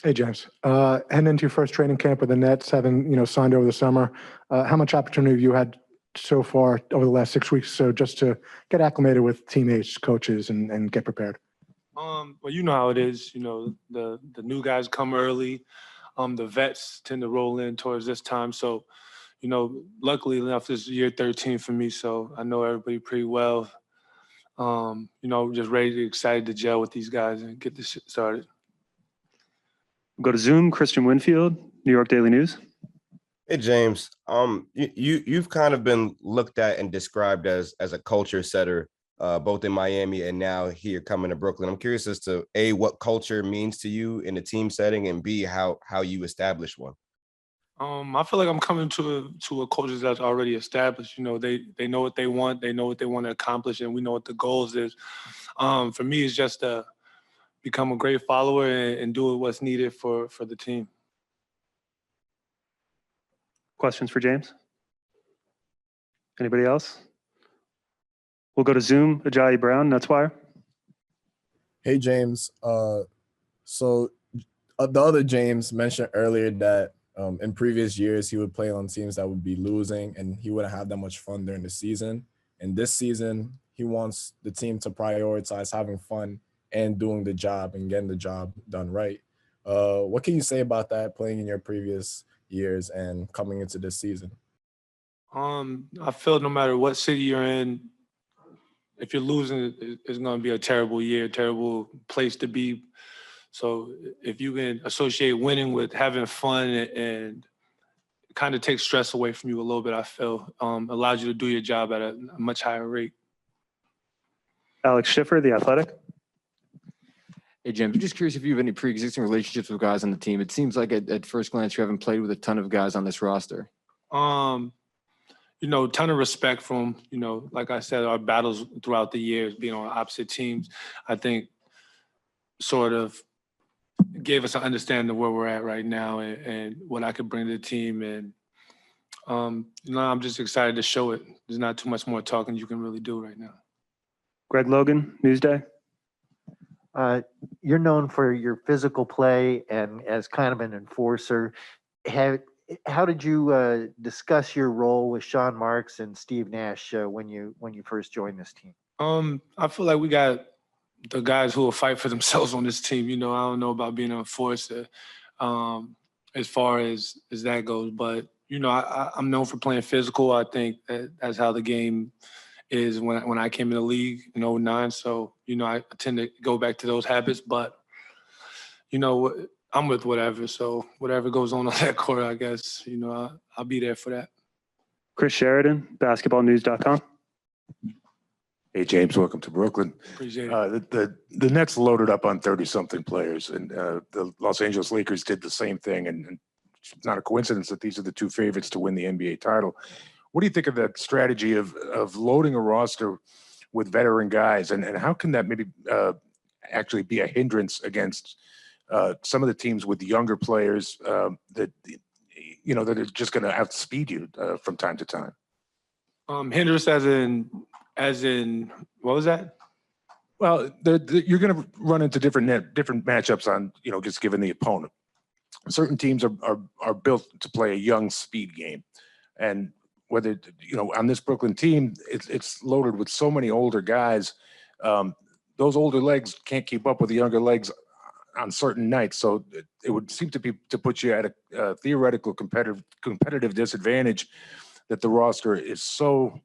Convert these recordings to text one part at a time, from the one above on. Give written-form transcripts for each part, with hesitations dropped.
Hey, James. Heading into your first training camp with the Nets, having signed over the summer, how much opportunity have you had so far over the last 6 weeks? So just to get acclimated with teammates, coaches, and get prepared. Well, you know how it is. The new guys come early. The vets tend to roll in towards this time. So, luckily enough, this is year 13 for me. So I know everybody pretty well. Just ready, excited to gel with these guys and get this shit started. Go to Zoom, Christian Winfield, New York Daily News. Hey, James. You've kind of been looked at and described as a culture setter, both in Miami and now here coming to Brooklyn. I'm curious as to A, what culture means to you in a team setting, and B, how you establish one. I feel like I'm coming to a culture that's already established. They know what they want, they know what they want to accomplish, and we know what the goals is. For me, it's just to become a great follower and do what's needed for the team. Questions for James? Anybody else? We'll go to Zoom, Ajayi Brown, Netswire. Hey, James. So the other James mentioned earlier that in previous years, he would play on teams that would be losing and he wouldn't have that much fun during the season. And this season, he wants the team to prioritize having fun and doing the job and getting the job done right. What can you say about that, playing in your previous years and coming into this season? I feel no matter what city you're in, if you're losing, it's going to be a terrible year, terrible place to be. So if you can associate winning with having fun and kind of take stress away from you a little bit, I feel allows you to do your job at a much higher rate. Alex Schiffer, The Athletic. Hey, James, I'm just curious if you have any pre-existing relationships with guys on the team. It seems like at first glance you haven't played with a ton of guys on this roster. Ton of respect from, like I said, our battles throughout the years, being on opposite teams, I think sort of gave us an understanding of where we're at right now and what I could bring to the team. And, I'm just excited to show it. There's not too much more talking you can really do right now. Greg Logan, Newsday. You're known for your physical play and as kind of an enforcer. How did you discuss your role with Sean Marks and Steve Nash when you first joined this team? I feel like we got the guys who will fight for themselves on this team. I don't know about being an enforcer as far as that goes, but I'm known for playing physical. I think that's how the game is when I came in the league in 2009. So, I tend to go back to those habits, but, I'm with whatever. So whatever goes on that court, I guess, I'll be there for that. Chris Sheridan, basketballnews.com. Hey, James, welcome to Brooklyn. Appreciate it. The Nets loaded up on 30-something players, and the Los Angeles Lakers did the same thing. And it's not a coincidence that these are the two favorites to win the NBA title. What do you think of that strategy of loading a roster with veteran guys, and how can that maybe actually be a hindrance against some of the teams with younger players that are just going to outspeed you from time to time? Hindrance as in what was that? Well, you're going to run into different matchups on just given the opponent. Certain teams are built to play a young speed game, and whether on this Brooklyn team, it's loaded with so many older guys. Those older legs can't keep up with the younger legs on certain nights. So it would seem to put you at a theoretical competitive disadvantage that the roster is so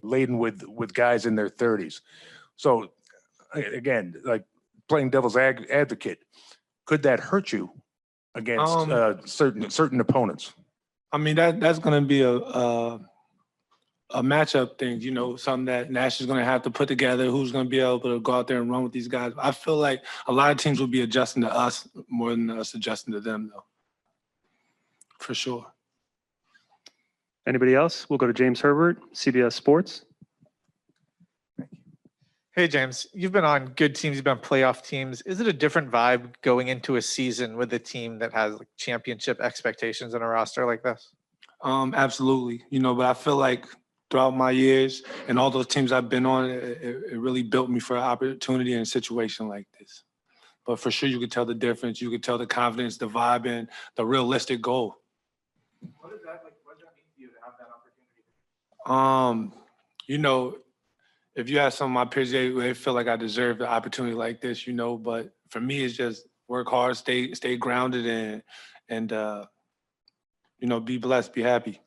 laden with guys in their 30s. So again, like playing devil's advocate, could that hurt you against certain opponents? I mean, that's going to be a matchup thing, something that Nash is going to have to put together, who's going to be able to go out there and run with these guys. I feel like a lot of teams will be adjusting to us more than us adjusting to them, though, for sure. Anybody else? We'll go to James Herbert, CBS Sports. Hey, James, you've been on good teams, you've been on playoff teams. Is it a different vibe going into a season with a team that has championship expectations in a roster like this? Absolutely. But I feel like throughout my years and all those teams I've been on, it really built me for an opportunity in a situation like this. but for sure you could tell the difference. You could tell the confidence, the vibe, and the realistic goal. What does that mean to you to have that opportunity? You know, if you ask some of my peers, they feel like I deserve the opportunity like this, you know, but for me, it's just work hard, stay grounded and you know, be blessed, be happy.